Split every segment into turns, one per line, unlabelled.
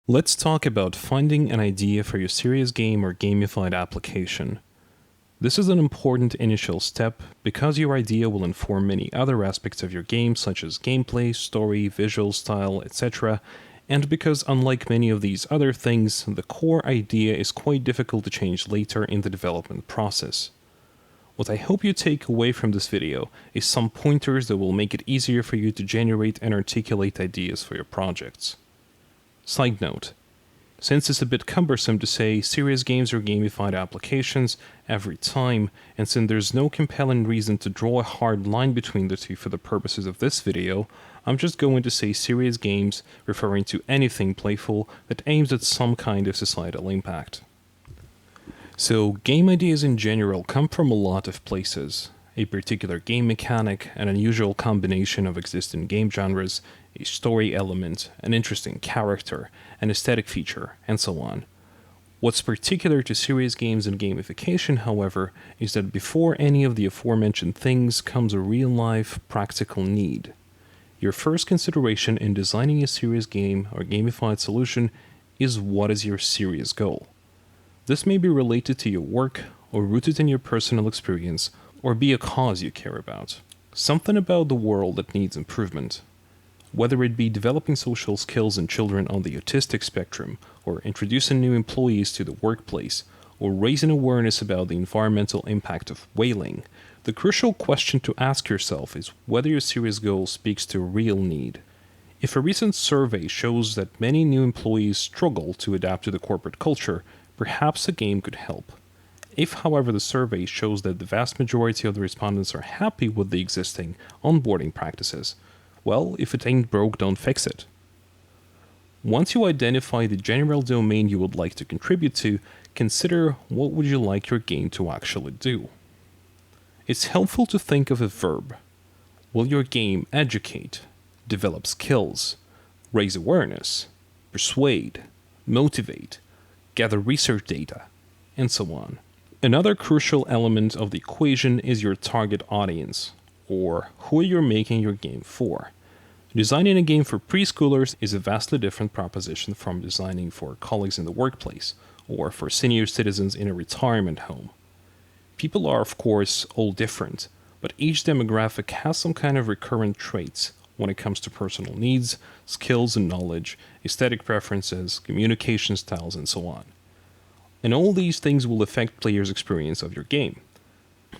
Let's talk about finding an idea for your serious game or gamified application. This is an important initial step because your idea will inform many other aspects of your game such as gameplay, story, visual style, etc. And because unlike many of these other things, the core idea is quite difficult to change later in the development process. What I hope you take away from this video is some pointers that will make it easier for you to generate and articulate ideas for your projects. Side note: since it's a bit cumbersome to say serious games or gamified applications every time, and since there's no compelling reason to draw a hard line between the two for the purposes of this video, I'm just going to say serious games, referring to anything playful that aims at some kind of societal impact. So, game ideas in general come from a lot of places. A particular game mechanic, an unusual combination of existing game genres, a story element, an interesting character, an aesthetic feature, and so on. What's particular to serious games and gamification, however, is that before any of the aforementioned things comes a real-life, practical need. Your first consideration in designing a serious game or gamified solution is what is your serious goal. This may be related to your work, or rooted in your personal experience, or be a cause you care about. Something about the world that needs improvement. Whether it be developing social skills in children on the autistic spectrum, or introducing new employees to the workplace, or raising awareness about the environmental impact of whaling, the crucial question to ask yourself is whether your serious goal speaks to a real need. If a recent survey shows that many new employees struggle to adapt to the corporate culture, perhaps a game could help. If, however, the survey shows that the vast majority of the respondents are happy with the existing onboarding practices, well, if it ain't broke, don't fix it. Once you identify the general domain you would like to contribute to, consider what would you like your game to actually do. It's helpful to think of a verb. Will your game educate, develop skills, raise awareness, persuade, motivate, gather research data, and so on? Another crucial element of the equation is your target audience, or who you're making your game for. Designing a game for preschoolers is a vastly different proposition from designing for colleagues in the workplace, or for senior citizens in a retirement home. People are, of course, all different, but each demographic has some kind of recurrent traits when it comes to personal needs, skills and knowledge, aesthetic preferences, communication styles, and so on. And all these things will affect players' experience of your game.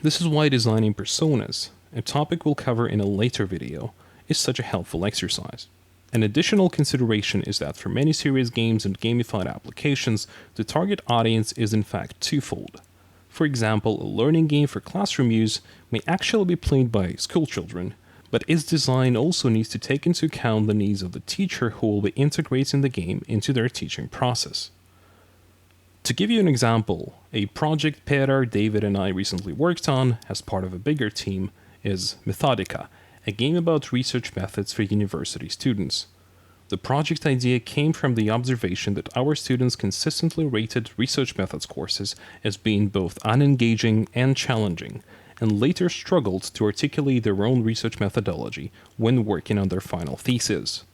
This is why designing personas, a topic we'll cover in a later video, is such a helpful exercise. An additional consideration is that for many serious games and gamified applications, the target audience is in fact twofold. For example, a learning game for classroom use may actually be played by schoolchildren, but its design also needs to take into account the needs of the teacher who will be integrating the game into their teaching process. To give you an example, a project Peter, David, and I recently worked on, as part of a bigger team, is Methodica, a game about research methods for university students. The project idea came from the observation that our students consistently rated research methods courses as being both unengaging and challenging, and later struggled to articulate their own research methodology when working on their final thesis.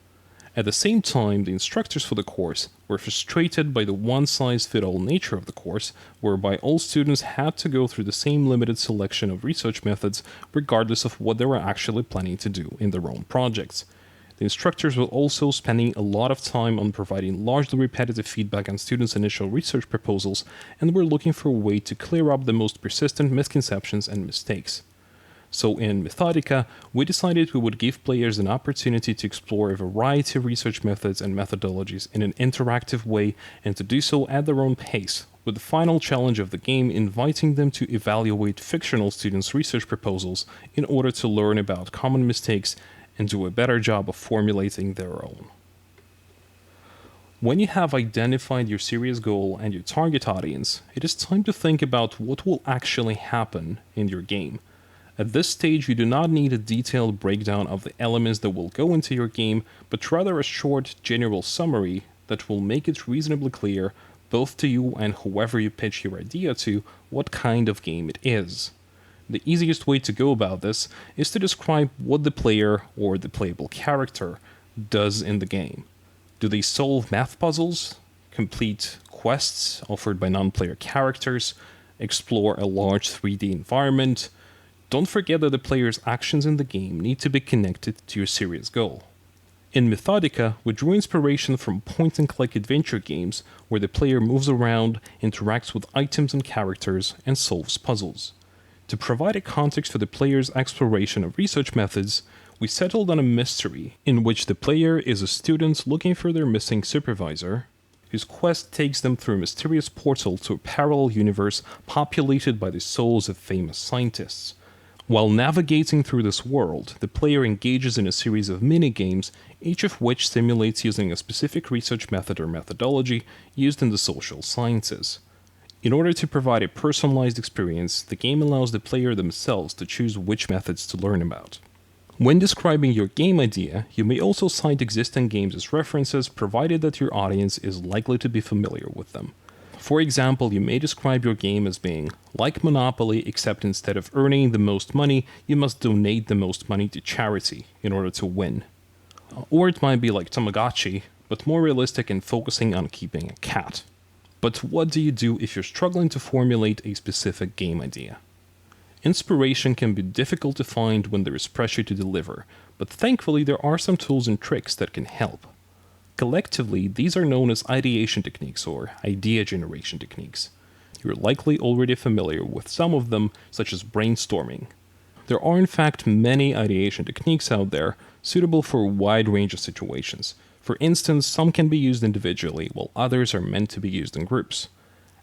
At the same time, the instructors for the course were frustrated by the one-size-fits-all nature of the course, whereby all students had to go through the same limited selection of research methods regardless of what they were actually planning to do in their own projects. The instructors were also spending a lot of time on providing largely repetitive feedback on students' initial research proposals, and were looking for a way to clear up the most persistent misconceptions and mistakes. So in Methodica, we decided we would give players an opportunity to explore a variety of research methods and methodologies in an interactive way, and to do so at their own pace, with the final challenge of the game inviting them to evaluate fictional students' research proposals in order to learn about common mistakes and do a better job of formulating their own. When you have identified your serious goal and your target audience, it is time to think about what will actually happen in your game. At this stage, you do not need a detailed breakdown of the elements that will go into your game, but rather a short, general summary that will make it reasonably clear, both to you and whoever you pitch your idea to, what kind of game it is. The easiest way to go about this is to describe what the player or the playable character does in the game. Do they solve math puzzles, complete quests offered by non-player characters, explore a large 3D environment? Don't forget that the player's actions in the game need to be connected to your serious goal. In Methodica, we drew inspiration from point-and-click adventure games where the player moves around, interacts with items and characters, and solves puzzles. To provide a context for the player's exploration of research methods, we settled on a mystery in which the player is a student looking for their missing supervisor, whose quest takes them through a mysterious portal to a parallel universe populated by the souls of famous scientists. While navigating through this world, the player engages in a series of mini-games, each of which simulates using a specific research method or methodology used in the social sciences. In order to provide a personalized experience, the game allows the player themselves to choose which methods to learn about. When describing your game idea, you may also cite existing games as references, provided that your audience is likely to be familiar with them. For example, you may describe your game as being like Monopoly, except instead of earning the most money, you must donate the most money to charity in order to win. Or it might be like Tamagotchi, but more realistic and focusing on keeping a cat. But what do you do if you're struggling to formulate a specific game idea? Inspiration can be difficult to find when there is pressure to deliver, but thankfully there are some tools and tricks that can help. Collectively, these are known as ideation techniques or idea generation techniques. You're likely already familiar with some of them, such as brainstorming. There are in fact many ideation techniques out there suitable for a wide range of situations. For instance, some can be used individually, while others are meant to be used in groups.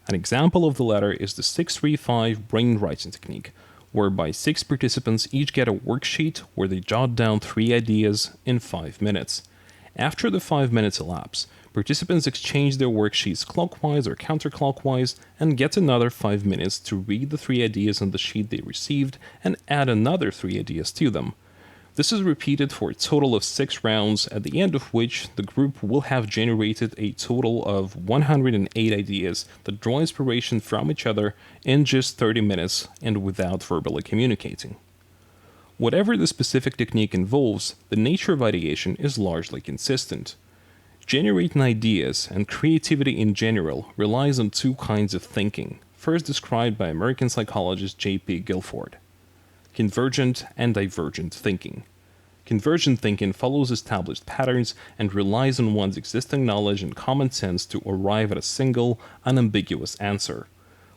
An example of the latter is the 6-3-5 brainwriting technique, whereby 6 participants each get a worksheet where they jot down 3 ideas in 5 minutes. After the 5 minutes elapse, participants exchange their worksheets clockwise or counterclockwise and get another 5 minutes to read the 3 ideas on the sheet they received and add another 3 ideas to them. This is repeated for a total of 6 rounds, at the end of which the group will have generated a total of 108 ideas that draw inspiration from each other in just 30 minutes and without verbally communicating. Whatever the specific technique involves, the nature of ideation is largely consistent. Generating ideas and creativity in general relies on 2 kinds of thinking, first described by American psychologist J.P. Guilford: convergent and divergent thinking. Convergent thinking follows established patterns and relies on one's existing knowledge and common sense to arrive at a single, unambiguous answer.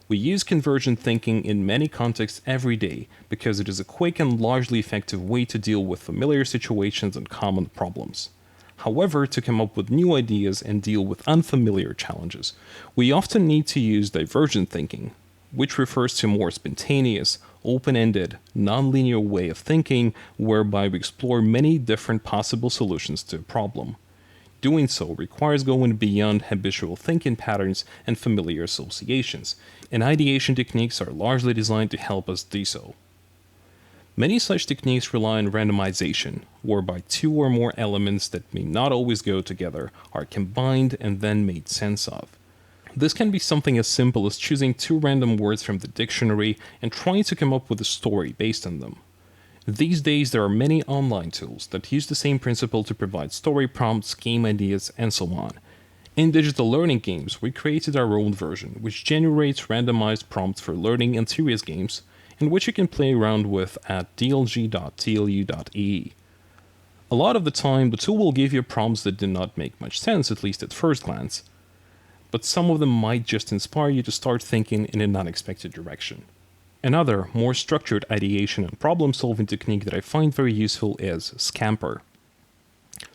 We use convergent thinking in many contexts every day because it is a quick and largely effective way to deal with familiar situations and common problems. However, to come up with new ideas and deal with unfamiliar challenges, we often need to use divergent thinking, which refers to a more spontaneous, open-ended, non-linear way of thinking whereby we explore many different possible solutions to a problem. Doing so requires going beyond habitual thinking patterns and familiar associations, and ideation techniques are largely designed to help us do so. Many such techniques rely on randomization, whereby 2 or more elements that may not always go together are combined and then made sense of. This can be something as simple as choosing 2 random words from the dictionary and trying to come up with a story based on them. These days there are many online tools that use the same principle to provide story prompts, game ideas, and so on. In digital learning games, we created our own version, which generates randomized prompts for learning and serious games, in which you can play around with at dlg.tlu.ee. A lot of the time, the tool will give you prompts that do not make much sense, at least at first glance, but some of them might just inspire you to start thinking in an unexpected direction. Another, more structured ideation and problem-solving technique that I find very useful is SCAMPER.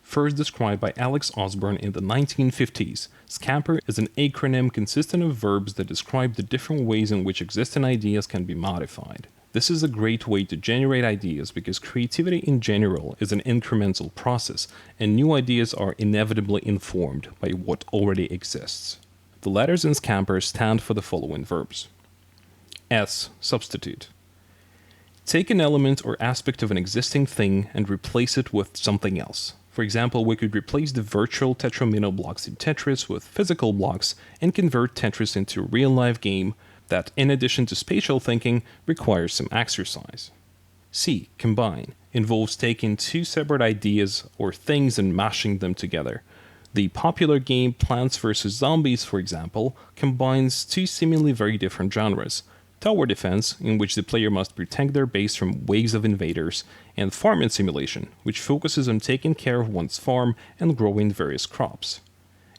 First described by Alex Osborne in the 1950s, SCAMPER is an acronym consisting of verbs that describe the different ways in which existing ideas can be modified. This is a great way to generate ideas because creativity in general is an incremental process, and new ideas are inevitably informed by what already exists. The letters in SCAMPER stand for the following verbs. S. Substitute. Take an element or aspect of an existing thing and replace it with something else. For example, we could replace the virtual tetramino blocks in Tetris with physical blocks and convert Tetris into a real-life game that, in addition to spatial thinking, requires some exercise. C. Combine. Involves taking 2 separate ideas or things and mashing them together. The popular game Plants vs. Zombies, for example, combines two seemingly very different genres: tower defense, in which the player must protect their base from waves of invaders, and farming simulation, which focuses on taking care of one's farm and growing various crops.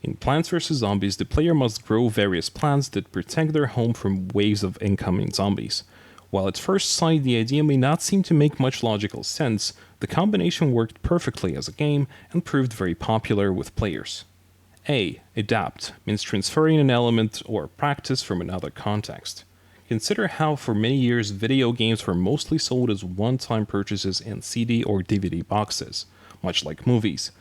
In Plants vs. Zombies, the player must grow various plants that protect their home from waves of incoming zombies. While at first sight the idea may not seem to make much logical sense, the combination worked perfectly as a game and proved very popular with players. A. Adapt means transferring an element or practice from another context. Consider how for many years video games were mostly sold as one-time purchases in CD or DVD boxes, much like movies.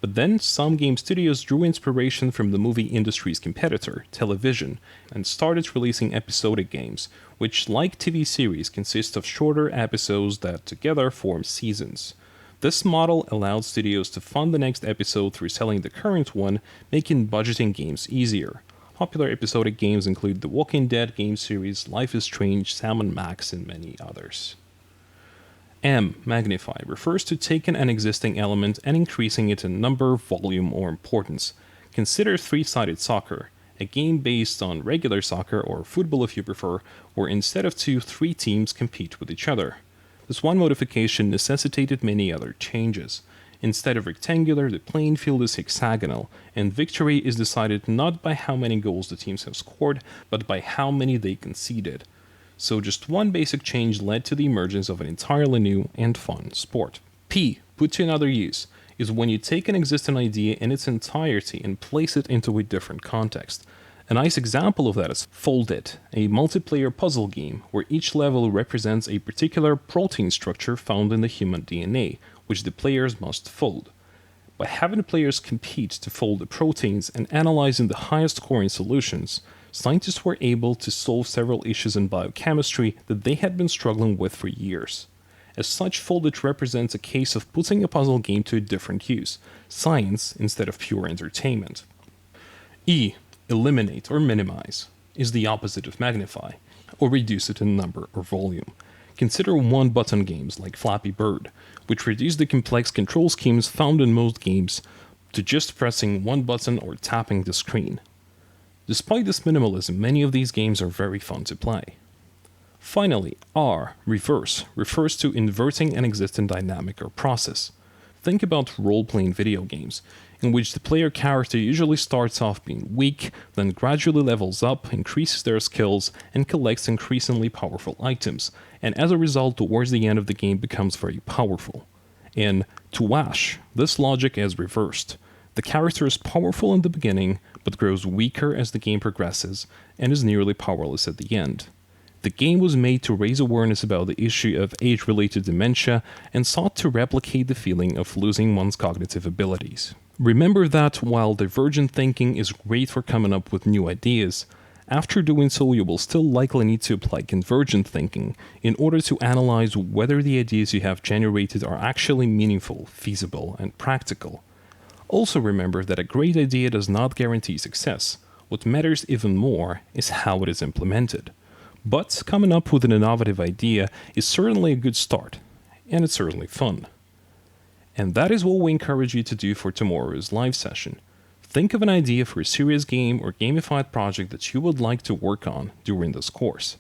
But then some game studios drew inspiration from the movie industry's competitor, television, and started releasing episodic games, which, like TV series, consist of shorter episodes that together form seasons. This model allowed studios to fund the next episode through selling the current one, making budgeting games easier. Popular episodic games include the Walking Dead game series, Life is Strange, Sam & Max, and many others. M. Magnify refers to taking an existing element and increasing it in number, volume, or importance. Consider three-sided soccer, a game based on regular soccer, or football if you prefer, where instead of two, three teams compete with each other. This one modification necessitated many other changes. Instead of rectangular, the playing field is hexagonal, and victory is decided not by how many goals the teams have scored, but by how many they conceded. So just one basic change led to the emergence of an entirely new and fun sport. P. Put to another use is when you take an existing idea in its entirety and place it into a different context. A nice example of that is Folded, a multiplayer puzzle game where each level represents a particular protein structure found in the human DNA, which the players must fold. By having the players compete to fold the proteins and analyzing the highest scoring solutions, scientists were able to solve several issues in biochemistry that they had been struggling with for years. As such, Folded represents a case of putting a puzzle game to a different use, science instead of pure entertainment. E. Eliminate or minimize is the opposite of magnify, or reduce it in number or volume. Consider one-button games like Flappy Bird, which reduce the complex control schemes found in most games to just pressing one button or tapping the screen. Despite this minimalism, many of these games are very fun to play. Finally, R, reverse, refers to inverting an existing dynamic or process. Think about role-playing video games, in which the player character usually starts off being weak, then gradually levels up, increases their skills, and collects increasingly powerful items, and as a result, towards the end of the game becomes very powerful. In To Ash, this logic is reversed. The character is powerful in the beginning, but grows weaker as the game progresses, and is nearly powerless at the end. The game was made to raise awareness about the issue of age-related dementia and sought to replicate the feeling of losing one's cognitive abilities. Remember that while divergent thinking is great for coming up with new ideas, after doing so you will still likely need to apply convergent thinking in order to analyze whether the ideas you have generated are actually meaningful, feasible, and practical. Also remember that a great idea does not guarantee success. What matters even more is how it is implemented. But coming up with an innovative idea is certainly a good start, and it's certainly fun. And that is what we encourage you to do for tomorrow's live session. Think of an idea for a serious game or gamified project that you would like to work on during this course.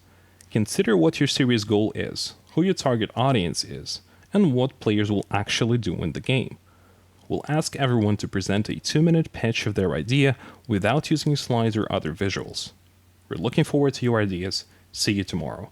Consider what your serious goal is, who your target audience is, and what players will actually do in the game. We'll ask everyone to present a 2-minute pitch of their idea without using slides or other visuals. We're looking forward to your ideas. See you tomorrow.